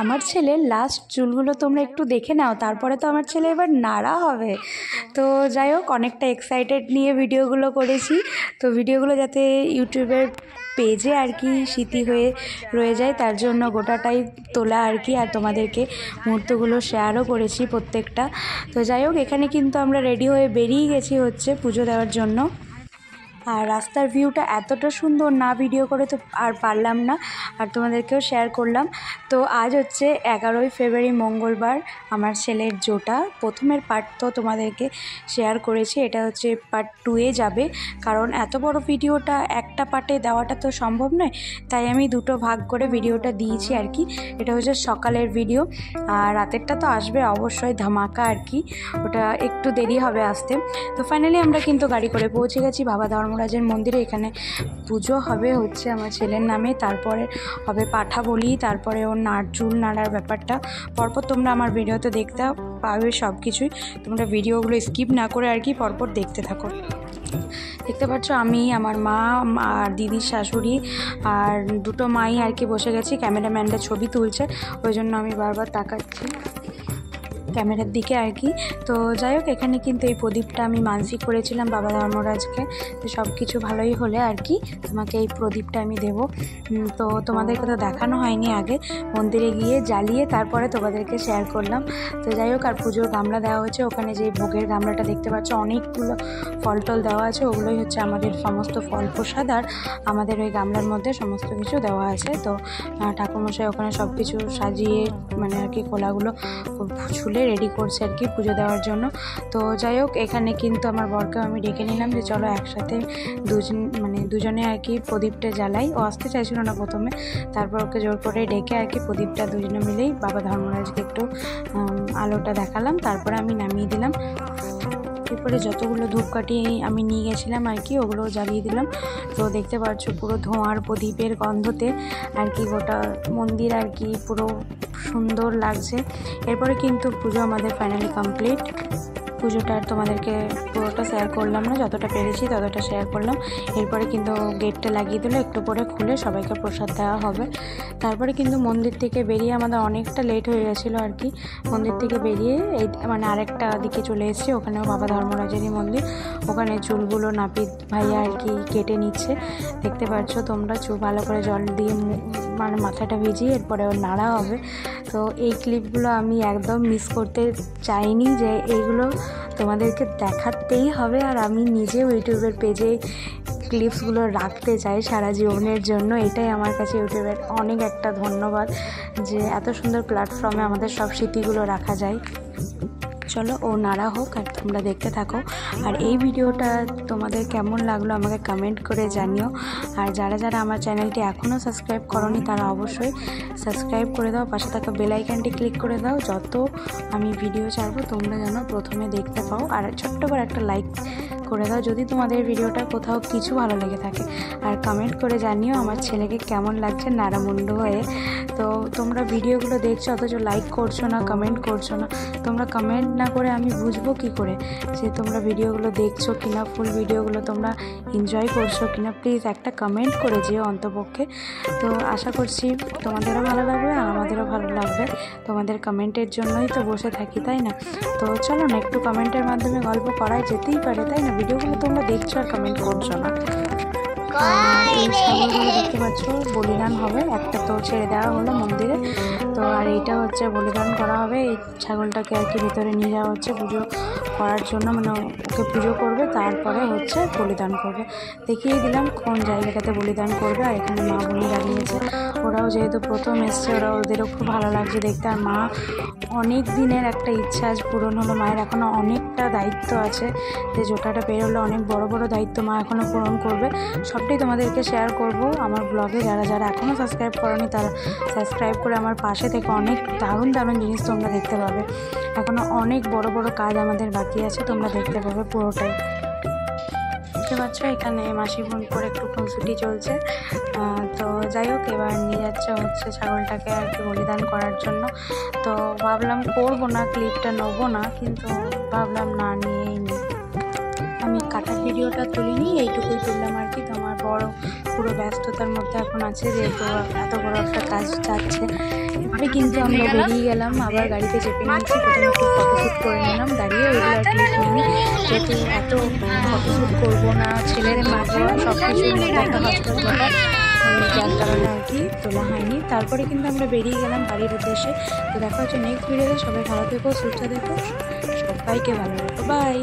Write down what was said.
আমার ছেলের লাস্ট চুলগুলো তোমরা একটু দেখে নাও, তারপরে তো আমার ছেলে এবার নাড়া হবে। তো যাই হোক, অনেকটা এক্সাইটেড নিয়ে ভিডিওগুলো করেছি। তো ভিডিওগুলো যাতে ইউটিউবের পেজে আর কি স্মৃতি হয়ে রয়ে যায়, তার জন্য গোটাটাই তোলা আর কি, আর তোমাদেরকে মুহূর্তগুলো শেয়ারও করেছি প্রত্যেকটা। তো যাই হোক, এখানে কিন্তু আমরা রেডি হয়ে বেরিয়ে গেছি হচ্ছে পুজো দেওয়ার জন্য। আর রাস্তার ভিউটা এতটা সুন্দর না, ভিডিও করে তো আর পারলাম না, আর তোমাদেরকেও শেয়ার করলাম। তো আজ হচ্ছে 11ই ফেব্রুয়ারি মঙ্গলবার, আমার ছেলের জোটা প্রথমের পার্ট তো তোমাদেরকে শেয়ার করেছি, এটা হচ্ছে পার্ট 2-এ যাবে, কারণ এত বড় ভিডিওটা একটা পার্টে দেওয়াটা তো সম্ভব নয়, তাই আমি দুটো ভাগ করে ভিডিওটা দিয়েছি আর কি। এটা হচ্ছে সকালের ভিডিও, আর রাতেরটা তো আসবে অবশ্যই ধামাকা আর কি, ওটা একটু দেরি হবে আসতে। তো ফাইনালি আমরা কিন্তু গাড়ি করে পৌঁছে গেছি বাবা ধর্মরাজের মন্দিরে। এখানে পুজো হবে হচ্ছে আমার ছেলের নামে, তারপরে হবে পাঠা বলি, তারপরে ওর চুল নাড়ার ব্যাপারটা পরপর তোমরা আমার ভিডিওতে দেখতে পাবে সব কিছুই। তোমরা ভিডিওগুলো স্কিপ না করে আর কি পরপর দেখতে থাকো। দেখতে পাচ্ছ আমি, আমার মা আর দিদির শাশুড়ি আর দুটো মাই আর কি বসে গেছি, ক্যামেরাম্যানটা ছবি তুলছে, ওই জন্য আমি বারবার তাকাচ্ছি ক্যামেরার দিকে আর কি। তো যাই হোক, এখানে কিন্তু এই প্রদীপটা আমি মানসিক করেছিলাম বাবা ধর্মরাজকে, তো সব কিছু ভালোই হলে আর কি তোমাকে এই প্রদীপটা আমি দেব। তো তোমাদেরকে তো দেখানো হয়নি, আগে মন্দিরে গিয়ে জ্বালিয়ে তারপরে তোমাদেরকে শেয়ার করলাম। তো যাই হোক, আর পুজোর গামলা দেওয়া হচ্ছে, ওখানে যে ভোগের গামলাটা দেখতে পাচ্ছ অনেকগুলো ফল টল দেওয়া আছে, ওগুলোই হচ্ছে আমাদের সমস্ত ফল প্রসাদ, আর আমাদের ওই গামলার মধ্যে সমস্ত কিছু দেওয়া আছে। তো ঠাকুরমশাই ওখানে সব কিছু সাজিয়ে মানে আর কি কোলাগুলো ছুলে রেডি করছে আর কি পুজো দেওয়ার জন্য। তো যাই হোক, এখানে কিন্তু আমার বরকেও আমি ডেকে নিলাম যে চলো একসাথে দুজনে আর কি প্রদীপটা জ্বালাই। ও আসতে চাইছিল না প্রথমে, তারপর ওকে জোর করে ডেকে আর কি প্রদীপটা দুজনে মিলেই বাবা ধর্মরাজকে একটু আলোটা দেখালাম, তারপরে আমি নামিয়ে দিলাম। এরপরে যতগুলো ধূপকাঠি আমি নিয়ে গেছিলাম আর কি ওগুলো জ্বালিয়ে দিলাম। তো দেখতে পাচ্ছ পুরো ধোঁয়ার প্রদীপের গন্ধতে আর কি গোটা মন্দির আর কি পুরো সুন্দর লাগছে। এরপরে কিন্তু পুজো আমাদের ফাইনালি কমপ্লিট। পুজোটা আর তোমাদেরকে পুরোটা শেয়ার করলাম না, যতটা পেরেছি ততটা শেয়ার করলাম। এরপরে কিন্তু গেটটা লাগিয়ে দিল, একটু পরে খুলে সবাইকে প্রসাদ দেওয়া হবে। তারপরে কিন্তু মন্দির থেকে বেরিয়ে আমাদের অনেকটা লেট হয়ে গেছিলো আর কি। মন্দির থেকে বেরিয়ে এই মানে আরেকটা দিকে চলে এসেছি, ওখানেও বাবা ধর্মরাজেরই মন্দির, ওখানে চুলগুলো নাপিত ভাইয়া আর কি কেটে নিচ্ছে। দেখতে পাচ্ছ তোমরা, চুল ভালো করে জল দিয়ে মানে মাথাটা ভিজিয়ে এরপরে ওর নাড়া হবে। তো এই ক্লিপগুলো আমি একদম মিস করতে চাইনি, যে এইগুলো তোমাদেরকে দেখাতেই হবে, আর আমি নিজেও ইউটিউবের পেজে ক্লিপসগুলো রাখতে চাই সারা জীবনের জন্য। এটাই আমার কাছে ইউটিউবের অনেক একটা ধন্যবাদ, যে এত সুন্দর প্ল্যাটফর্মে আমাদের সব স্মৃতিগুলো রাখা যায়। চলো ও নাড়া হোক আর তোমরা দেখতে থাকো। আর এই ভিডিওটা তোমাদের কেমন লাগলো আমাকে কমেন্ট করে জানিও। আর যারা যারা আমার চ্যানেলটি এখনও সাবস্ক্রাইব করোনি তারা অবশ্যই সাবস্ক্রাইব করে দাও, পাশে থাকা বেল আইকনটি ক্লিক করে দাও, যত আমি ভিডিও ছাড়বো তোমরা যেন প্রথমে দেখতে পাও। আর ছোট্ট করে একটা লাইক করে দাও যদি তোমাদের ভিডিওটা কোথাও কিছু ভালো লেগে থাকে। আর কমেন্ট করে জানিও আমার ছেলেকে কেমন লাগছে নাড়ামুন্ডু হয়ে। তো তোমরা ভিডিওগুলো দেখছো অথচ লাইক করছো না, কমেন্ট করছো না। তোমরা কমেন্ট না করে আমি বুঝবো কি করে যে তোমরা ভিডিওগুলো দেখছো কিনা, ফুল ভিডিওগুলো তোমরা এনজয় করছো কিনা। প্লিজ একটা কমেন্ট করে যেও অন্তপক্ষে। তো আশা করছি তোমাদেরও ভালো লাগবে আর আমাদেরও ভালো লাগবে, তোমাদের কমেন্টের জন্যই তো বসে থাকি, তাই না? তো চলো না, একটু কমেন্টের মাধ্যমে গল্প করাই যেতেই পারে, তাই না? ভিডিওগুলো তোমরা দেখছো আর কমেন্ট করছো না। এই ছাগলগুলো দেখতে পাচ্ছ বলিদান হবে, একটা তো ছেড়ে দেওয়া হলো মন্দিরে, তো আর এইটা হচ্ছে বলিদান করা হবে। এই ছাগলটাকে আর কি ভেতরে নিয়ে যাওয়া হচ্ছে পুজো করার জন্য, মানে ওকে পুজো করবে তারপরে হচ্ছে বলিদান করবে। দেখিয়ে দিলাম কোন জায়গাটাতে বলিদান করবে। আর এখানে মা বোনি দাঁড়িয়েছে, ওরাও যেহেতু প্রথম এসছে ওদেরও খুব ভালো লাগছে দেখতে। আর মা অনেক দিনের একটা ইচ্ছা আজ পূরণ হলো। মায়ের এখনও অনেকটা দায়িত্ব আছে, যে জোটাটা বেরোলে অনেক বড় বড় দায়িত্ব মা এখনও পূরণ করবে। সবটাই তোমাদেরকে শেয়ার করব আমার ব্লগে। যারা যারা এখনও সাবস্ক্রাইব করোনি তারা সাবস্ক্রাইব করে আমার পাশে থেকে অনেক দারুণ দারুণ জিনিস তোমরা দেখতে পাবে। এখনও অনেক বড় বড় কাজ আমাদের বাকি আছে, তোমরা দেখতে পাবে পুরোটাই। দেখতে পাচ্ছ এখানে মাসি বোন করে একটু খুনসুটি চলছে। তো যাই হোক, এবার নিয়ে যাচ্ছে হচ্ছে ছাগলটাকে আর কি বলিদান করার জন্য। তো ভাবলাম করবো না, ক্লিপটা নেবো না, কিন্তু ভাবলাম না নিয়েই নিই। আমি কাটার ভিডিওটা তুলিনি, এইটুকুই তুললাম আর কি। তো আমার বড় পুরো ব্যস্ততার মধ্যে এখন আছে, যেহেতু এত বড় একটা কাজ যাচ্ছে। এভাবে কিন্তু আমরা বেরিয়ে গেলাম, আবার গাড়িতে চেপে নিয়েছি। প্রথমে একটু ফটোশ্যুট করে নিলাম দাঁড়িয়ে, ওইগুলো আর ক্লিক নিইনি, যেহেতু এত ফটোশ্যুট করবো না, ছেলের মা বাবা সব কিছুর মধ্যে একটা হসপিটাল ব্যাপার, যার কারণে আর কি তোলা হয়নি। তারপরে কিন্তু আমরা বেরিয়ে গেলাম বাড়ির উদ্দেশ্যে। তো দেখা হচ্ছে নেক্সট ভিডিওতে। সবাই ভালো থেকো, সুস্থ থেকো, সবাইকে ভালো রেখো, বাই।